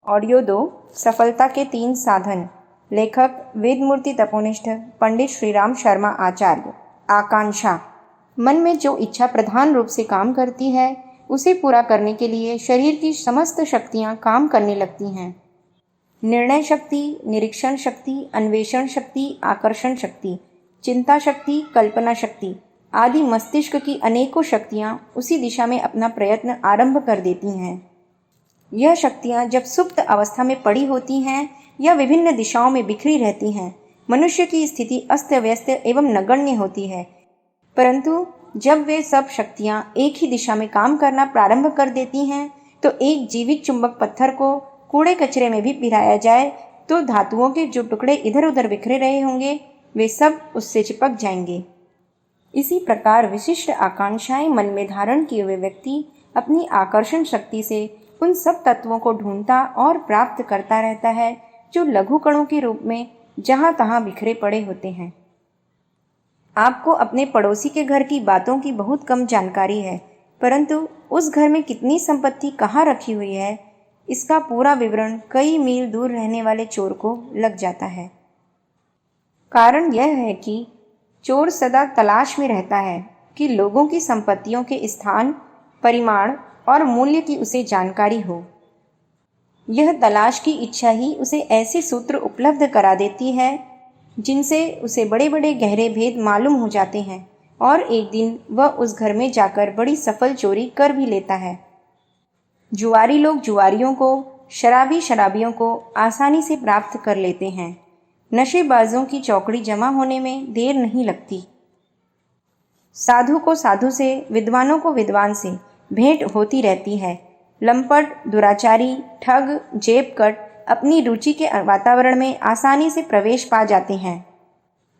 Audio 2 सफलता के 3 साधन। लेखक वेदमूर्ति तपोनिष्ठ पंडित श्रीराम शर्मा आचार्य। आकांक्षा। मन में जो इच्छा प्रधान रूप से काम करती है उसे पूरा करने के लिए शरीर की समस्त शक्तियां काम करने लगती हैं। निर्णय शक्ति, निरीक्षण शक्ति, अन्वेषण शक्ति, आकर्षण शक्ति, चिंता शक्ति, कल्पना शक्ति आदि मस्तिष्क की अनेकों शक्तियां उसी दिशा में अपना प्रयत्न आरंभ कर देती हैं। यह शक्तियां जब सुप्त अवस्था में पड़ी होती हैं या विभिन्न दिशाओं में बिखरी रहती हैं, मनुष्य की स्थिति अस्त व्यस्त एवं नगण्य होती है। परंतु जब वे सब शक्तियां एक ही दिशा में काम करना प्रारंभ कर देती हैं, तो एक जीवित चुंबक पत्थर को कूड़े कचरे में भी पिराया जाए तो धातुओं के जो टुकड़े इधर उधर बिखरे रहे होंगे वे सब उससे चिपक जाएंगे। इसी प्रकार विशिष्ट आकांक्षाएं मन में धारण किए हुए व्यक्ति अपनी आकर्षण शक्ति से उन सब तत्वों को ढूंढता और प्राप्त करता रहता है जो लघु कणों के रूप में जहां तहां बिखरे पड़े होते हैं। आपको अपने पड़ोसी के घर की बातों की बहुत कम जानकारी है, परंतु उस घर में कितनी संपत्ति कहाँ रखी हुई है इसका पूरा विवरण कई मील दूर रहने वाले चोर को लग जाता है। कारण यह है कि चोर सदा तलाश में रहता है कि लोगों की संपत्तियों के स्थान, परिमाण और मूल्य की उसे जानकारी हो। यह तलाश की इच्छा ही उसे ऐसे सूत्र उपलब्ध करा देती है जिनसे उसे बड़े बड़े गहरे भेद मालूम हो जाते हैं और एक दिन वह उस घर में जाकर बड़ी सफल चोरी कर भी लेता है। जुआरी लोग जुआरियों को, शराबी शराबियों को आसानी से प्राप्त कर लेते हैं। नशेबाजों की चौकड़ी जमा होने में देर नहीं लगती। साधु को साधु से, विद्वानों को विद्वान से भेंट होती रहती है। लंपट, दुराचारी, ठग, जेबकट अपनी रुचि के वातावरण में आसानी से प्रवेश पा जाते हैं।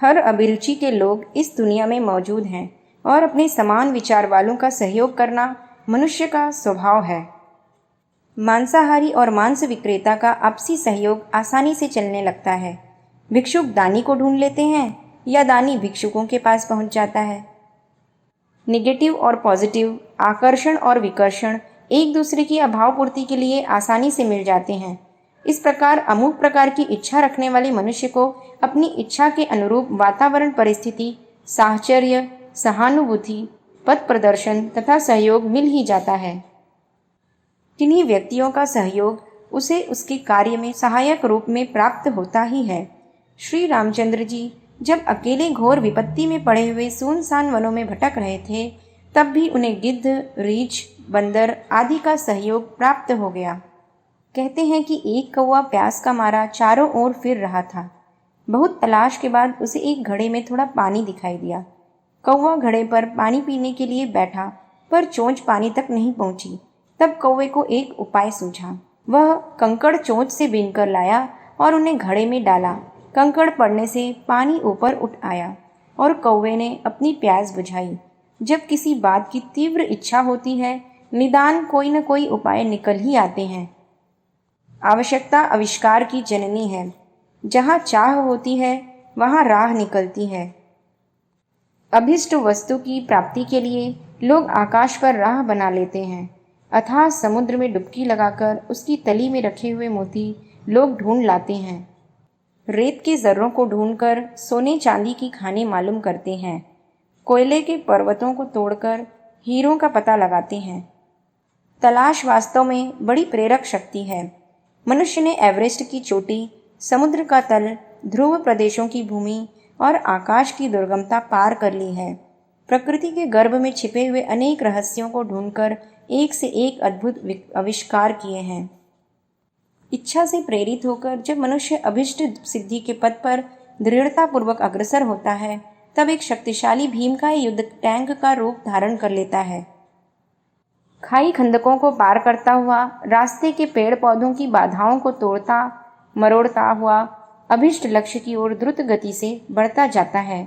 हर अभिरुचि के लोग इस दुनिया में मौजूद हैं और अपने समान विचार वालों का सहयोग करना मनुष्य का स्वभाव है। मांसाहारी और मांस विक्रेता का आपसी सहयोग आसानी से चलने लगता है। भिक्षुक दानी को ढूंढ लेते हैं या दानी भिक्षुकों के पास पहुंच जाता है। निगेटिव और पॉजिटिव, आकर्षण और विकर्षण एक दूसरे की अभाव पूर्ति के लिए आसानी से मिल जाते हैं। इस प्रकार अमुक प्रकार की इच्छा रखने वाले मनुष्य को अपनी इच्छा के अनुरूप वातावरण, परिस्थिति, साहचर्य, सहानुभूति, पथ प्रदर्शन तथा सहयोग मिल ही जाता है। किन्हीं व्यक्तियों का सहयोग उसे उसके कार्य में सहायक रूप में प्राप्त होता ही है। श्री रामचंद्र जी जब अकेले घोर विपत्ति में पड़े हुए सुनसान वनों में भटक रहे थे, तब भी उन्हें गिद्ध, रीछ, बंदर आदि का सहयोग प्राप्त हो गया। कहते हैं कि एक कौवा प्यास का मारा चारों ओर फिर रहा था। बहुत तलाश के बाद उसे एक घड़े में थोड़ा पानी दिखाई दिया। कौवा घड़े पर पानी पीने के लिए बैठा, पर चोंच पानी तक नहीं पहुंची। तब कौवे को एक उपाय सूझा। वह कंकड़ चोंच से बीनकर लाया और उन्हें घड़े में डाला। कंकड़ पड़ने से पानी ऊपर उठ आया और कौवे ने अपनी प्यास बुझाई। जब किसी बात की तीव्र इच्छा होती है, निदान कोई न कोई उपाय निकल ही आते हैं। आवश्यकता आविष्कार की जननी है। जहाँ चाह होती है वहाँ राह निकलती है। अभिष्ट वस्तु की प्राप्ति के लिए लोग आकाश पर राह बना लेते हैं। अथाह समुद्र में डुबकी लगाकर उसकी तली में रखे हुए मोती लोग ढूंढ लाते हैं। रेत के जर्रों को ढूंढकर सोने चांदी की खानें मालूम करते हैं। कोयले के पर्वतों को तोड़कर हीरों का पता लगाते हैं। तलाश वास्तव में बड़ी प्रेरक शक्ति है। मनुष्य ने एवरेस्ट की चोटी, समुद्र का तल, ध्रुव प्रदेशों की भूमि और आकाश की दुर्गमता पार कर ली है। प्रकृति के गर्भ में छिपे हुए अनेक रहस्यों को ढूंढकर एक से एक अद्भुत आविष्कार किए हैं। इच्छा से प्रेरित होकर जब मनुष्य अभिष्ट सिद्धि के पथ पर दृढ़तापूर्वक अग्रसर होता है, तब एक शक्तिशाली भीमकाय युद्ध टैंक का रूप धारण कर लेता है। खाई खंदकों को पार करता हुआ, रास्ते के पेड़ पौधों की बाधाओं को तोड़ता मरोड़ता हुआ अभिष्ट लक्ष्य की ओर द्रुत गति से बढ़ता जाता है।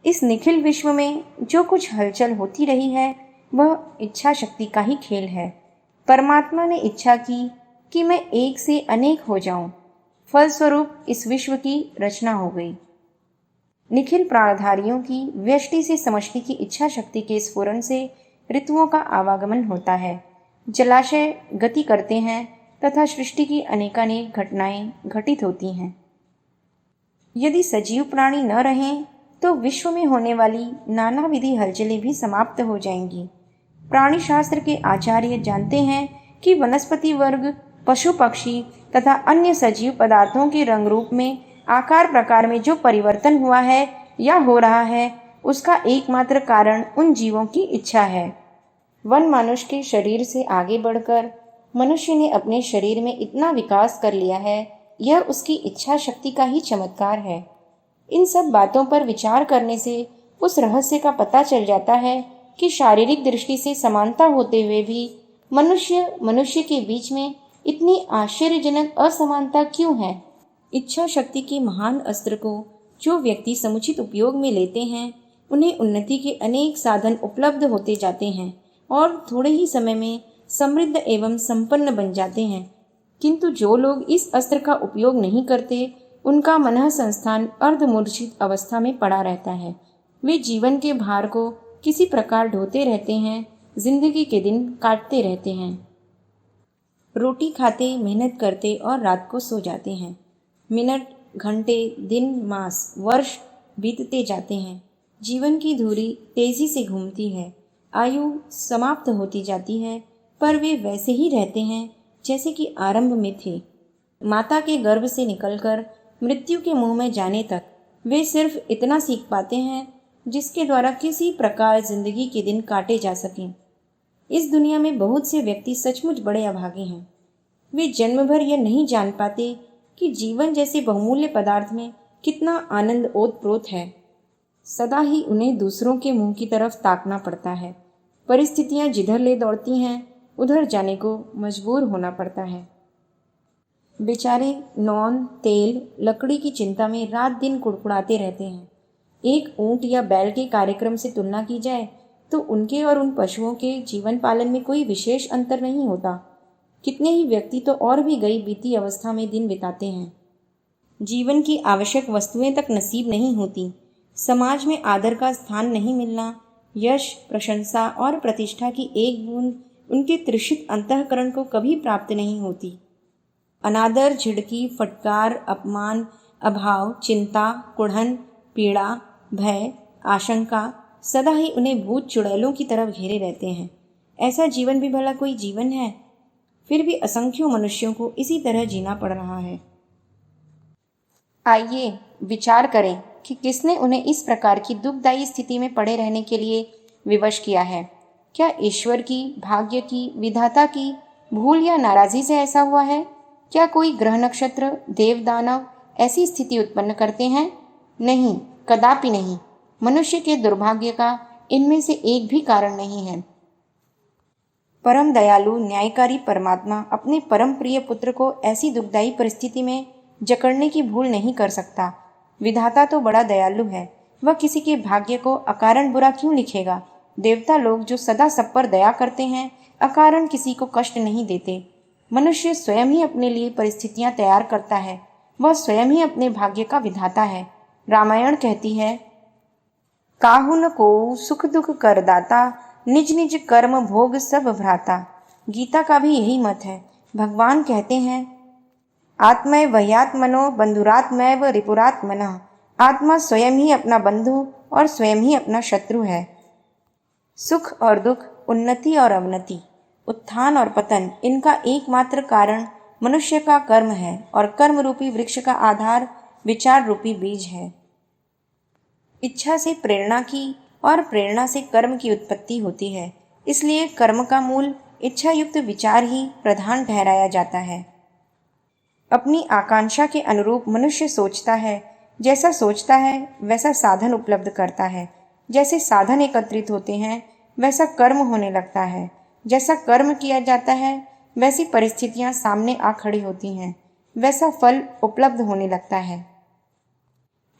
इस निखिल विश्व में जो कुछ हलचल होती रही है वह इच्छा शक्ति का ही खेल है। परमात्मा ने इच्छा की कि मैं एक से अनेक हो जाऊं। फलस्वरूप इस विश्व की रचना हो गई। निखिल प्राणधारियों की व्यष्टि से समष्टि की इच्छा शक्ति के स्फुरन से ऋतुओं का आवागमन होता है। जलाशय गति करते हैं, तथा सृष्टि की अनेकानेक घटनाएं घटित होती हैं। यदि सजीव प्राणी न रहें तो विश्व में होने वाली नानाविधि हलचलें भी समाप्त हो जाएंगी। प्राणी शास्त्र के आचार्य जानते हैं कि वनस्पति वर्ग, पशु पक्षी तथा अन्य सजीव पदार्थों के रंग रूप में, आकार प्रकार में जो परिवर्तन हुआ है या हो रहा है, उसका एकमात्र कारण उन जीवों की इच्छा है। वन मनुष्य के शरीर से आगे बढ़कर मनुष्य ने अपने शरीर में इतना विकास कर लिया है, यह उसकी इच्छा शक्ति का ही चमत्कार है। इन सब बातों पर विचार करने से उस रहस्य का पता चल जाता है कि शारीरिक दृष्टि से समानता होते हुए भी मनुष्य के बीच में इतनी आश्चर्यजनक असमानता क्यों है। इच्छा शक्ति के महान अस्त्र को जो व्यक्ति समुचित उपयोग में लेते हैं, उन्हें उन्नति के अनेक साधन उपलब्ध होते जाते हैं और थोड़े ही समय में समृद्ध एवं संपन्न बन जाते हैं। किंतु जो लोग इस अस्त्र का उपयोग नहीं करते, उनका मन संस्थान अर्धमूर्छित अवस्था में पड़ा रहता है। वे जीवन के भार को किसी प्रकार ढोते रहते हैं, जिंदगी के दिन काटते रहते हैं। रोटी खाते, मेहनत करते और रात को सो जाते हैं। मिनट, घंटे, दिन, मास, वर्ष बीतते जाते हैं। जीवन की धुरी तेजी से घूमती है। आयु समाप्त होती जाती है, पर वे वैसे ही रहते हैं जैसे कि आरंभ में थे। माता के गर्भ से निकलकर मृत्यु के मुंह में जाने तक वे सिर्फ इतना सीख पाते हैं जिसके द्वारा किसी प्रकार जिंदगी के दिन काटे जा सकें। इस दुनिया में बहुत से व्यक्ति सचमुच बड़े अभागे हैं। वे जन्म भर यह नहीं जान पाते कि जीवन जैसे बहुमूल्य पदार्थ में कितना आनंद ओतप्रोत है। सदा ही उन्हें दूसरों के मुंह की तरफ ताकना पड़ता है। परिस्थितियां जिधर ले दौड़ती हैं, उधर जाने को मजबूर होना पड़ता है। बेचारे नॉन, तेल, लकड़ी की चिंता में रात दिन कुड़कुड़ाते रहते हैं। एक ऊंट या बैल के कार्यक्रम से तुलना की जाए तो उनके और उन पशुओं के जीवन पालन में कोई विशेष अंतर नहीं होता। कितने ही व्यक्ति तो और भी गई बीती अवस्था में दिन बिताते हैं। जीवन की आवश्यक वस्तुएं तक नसीब नहीं होती। समाज में आदर का स्थान नहीं मिलना, यश, प्रशंसा और प्रतिष्ठा की एक बूंद उनके तृषित अंतःकरण को कभी प्राप्त नहीं होती। अनादर, झिड़की, फटकार, अपमान, अभाव, चिंता, कुढ़न, पीड़ा, भय, आशंका सदा ही उन्हें भूत चुड़ैलों की तरफ घेरे रहते हैं। ऐसा जीवन भी भला कोई जीवन है? फिर भी असंख्यों मनुष्यों को इसी तरह जीना पड़ रहा है। आइए विचार करें कि किसने उन्हें इस प्रकार की दुखदायी स्थिति में पड़े रहने के लिए विवश किया है। क्या ईश्वर की, भाग्य की, विधाता की भूल या नाराजगी से ऐसा हुआ है? क्या कोई ग्रह नक्षत्र, देव दानव ऐसी स्थिति उत्पन्न करते हैं? नहीं, कदापि नहीं। मनुष्य के दुर्भाग्य का इनमें से एक भी कारण नहीं है। परम दयालु न्यायकारी परमात्मा अपने परम प्रिय पुत्र को ऐसी दुखदायी परिस्थिति में जकड़ने की भूल नहीं कर सकता। विधाता तो बड़ा दयालु है, वह किसी के भाग्य को अकारण बुरा क्यों लिखेगा। देवता लोग जो सदा सब पर दया करते हैं, अकारण किसी को कष्ट नहीं देते। मनुष्य स्वयं ही अपने लिए परिस्थितियां तैयार करता है, वह स्वयं ही अपने भाग्य का विधाता है। रामायण कहती है, काहु न को सुख दुख कर दाता, निज निज कर्म भोग सब भ्राता। गीता का भी यही मत है। भगवान कहते हैं, आत्मय वह्यात्मनो बंधुरात्मैव रिपुरात्मनः। आत्मा स्वयं ही अपना बंधु और स्वयं ही अपना शत्रु है। सुख और दुख, उन्नति और अवनति, उत्थान और पतन, इनका एकमात्र कारण मनुष्य का कर्म है और कर्म रूपी वृक्ष का आधार विचार रूपी बीज है। इच्छा से प्रेरणा की और प्रेरणा से कर्म की उत्पत्ति होती है। इसलिए कर्म का मूल इच्छा युक्त विचार ही प्रधान ठहराया जाता है। अपनी आकांक्षा के अनुरूप मनुष्य सोचता है। जैसा सोचता है वैसा साधन उपलब्ध करता है। जैसे साधन एकत्रित होते हैं वैसा कर्म होने लगता है। जैसा कर्म किया जाता है वैसी परिस्थितियां सामने आ खड़ी होती हैं, वैसा फल उपलब्ध होने लगता है।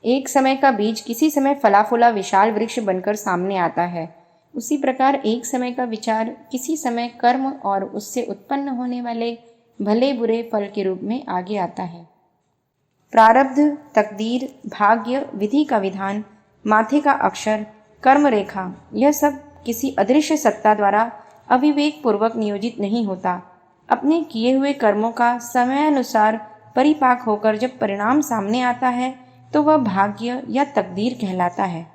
एक समय का बीज किसी समय फला फूला विशाल वृक्ष बनकर सामने आता है। उसी प्रकार एक समय का विचार किसी समय कर्म और उससे उत्पन्न होने वाले भले बुरे फल के रूप में आगे आता है। प्रारब्ध, तकदीर, भाग्य, विधि का विधान, माथे का अक्षर, कर्म रेखा, यह सब किसी अदृश्य सत्ता द्वारा अविवेक पूर्वक नियोजित नहीं होता। अपने किए हुए कर्मों का समयानुसार परिपाक होकर जब परिणाम सामने आता है तो वह भाग्य या तकदीर कहलाता है।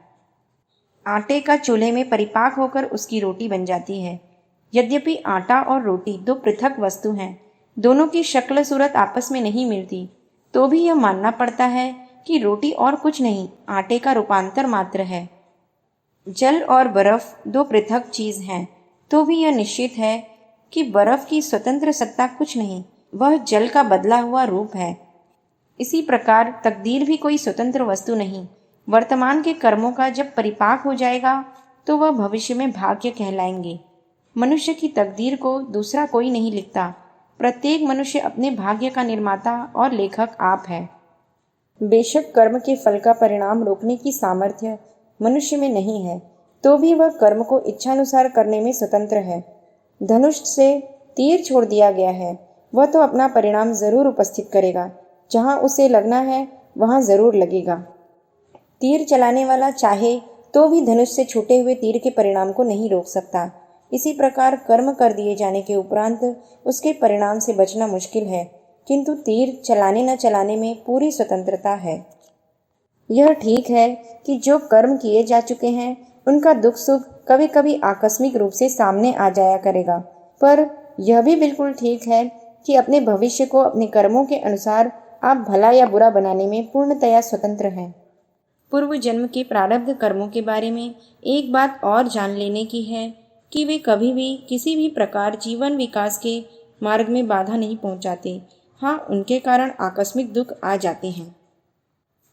आटे का चूल्हे में परिपाक होकर उसकी रोटी बन जाती है। यद्यपि आटा और रोटी दो पृथक वस्तु हैं, दोनों की शक्ल सूरत आपस में नहीं मिलती, तो भी यह मानना पड़ता है कि रोटी और कुछ नहीं, आटे का रूपांतर मात्र है। जल और बर्फ दो पृथक चीज हैं, तो भी यह निश्चित है कि बर्फ की स्वतंत्र सत्ता कुछ नहीं, वह जल का बदला हुआ रूप है। इसी प्रकार तकदीर भी कोई स्वतंत्र वस्तु नहीं। वर्तमान के कर्मों का जब परिपाक हो जाएगा तो वह भविष्य में भाग्य कहलाएंगे। मनुष्य की तकदीर को दूसरा कोई नहीं लिखता। प्रत्येक मनुष्य अपने भाग्य का निर्माता और लेखक आप है। बेशक कर्म के फल का परिणाम रोकने की सामर्थ्य मनुष्य में नहीं है, तो भी वह कर्म को इच्छानुसार करने में स्वतंत्र है। धनुष से तीर छोड़ दिया गया है, वह तो अपना परिणाम जरूर उपस्थित करेगा। जहाँ उसे लगना है वहाँ जरूर लगेगा। तीर चलाने वाला चाहे तो भी धनुष से छूटे हुए तीर के परिणाम को नहीं रोक सकता। इसी प्रकार कर्म कर दिए जाने के उपरांत उसके परिणाम से बचना मुश्किल है, किंतु तीर चलाने न चलाने में पूरी स्वतंत्रता है। यह ठीक है कि जो कर्म किए जा चुके हैं उनका दुख सुख कभी कभी आकस्मिक रूप से सामने आ जाया करेगा, पर यह भी बिल्कुल ठीक है कि अपने भविष्य को अपने कर्मों के अनुसार आप भला या बुरा बनाने में पूर्णतया स्वतंत्र हैं। पूर्व जन्म के प्रारब्ध कर्मों के बारे में एक बात और जान लेने की है कि वे कभी भी किसी भी प्रकार जीवन विकास के मार्ग में बाधा नहीं पहुंचाते। हाँ, उनके कारण आकस्मिक दुख आ जाते हैं।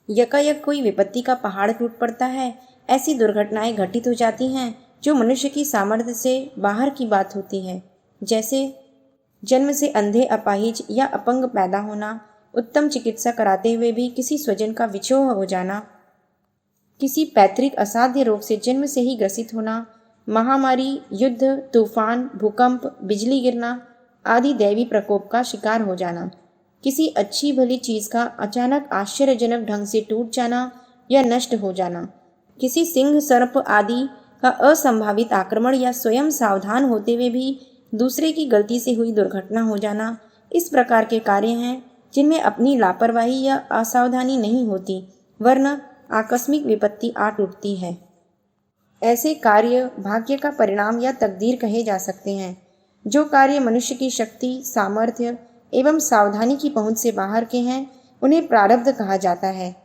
यकायक कोई विपत्ति का पहाड़ टूट पड़ता है। ऐसी दुर्घटनाएं घटित हो जाती हैं जो मनुष्य की सामर्थ्य से बाहर की बात होती है, जैसे जन्म से अंधे, अपाहिज या अपंग पैदा होना, उत्तम चिकित्सा कराते हुए भी किसी स्वजन का विछोह हो जाना, किसी पैतृक असाध्य रोग से जन्म से ही ग्रसित होना, महामारी, युद्ध, तूफान, भूकंप, बिजली गिरना आदि दैवी प्रकोप का शिकार हो जाना, किसी अच्छी भली चीज का अचानक आश्चर्यजनक ढंग से टूट जाना या नष्ट हो जाना, किसी सिंह, सर्प आदि का असंभावित आक्रमण या स्वयं सावधान होते हुए भी दूसरे की गलती से हुई दुर्घटना हो जाना, इस प्रकार के कार्य हैं जिनमें अपनी लापरवाही या असावधानी नहीं होती, वरना आकस्मिक विपत्ति आ टूटती है। ऐसे कार्य भाग्य का परिणाम या तकदीर कहे जा सकते हैं। जो कार्य मनुष्य की शक्ति, सामर्थ्य एवं सावधानी की पहुंच से बाहर के हैं, उन्हें प्रारब्ध कहा जाता है।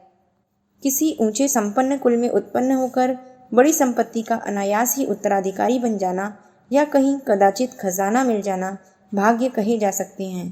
किसी ऊंचे संपन्न कुल में उत्पन्न होकर बड़ी संपत्ति का अनायास ही उत्तराधिकारी बन जाना या कहीं कदाचित खजाना मिल जाना भाग्य कहे जा सकते हैं।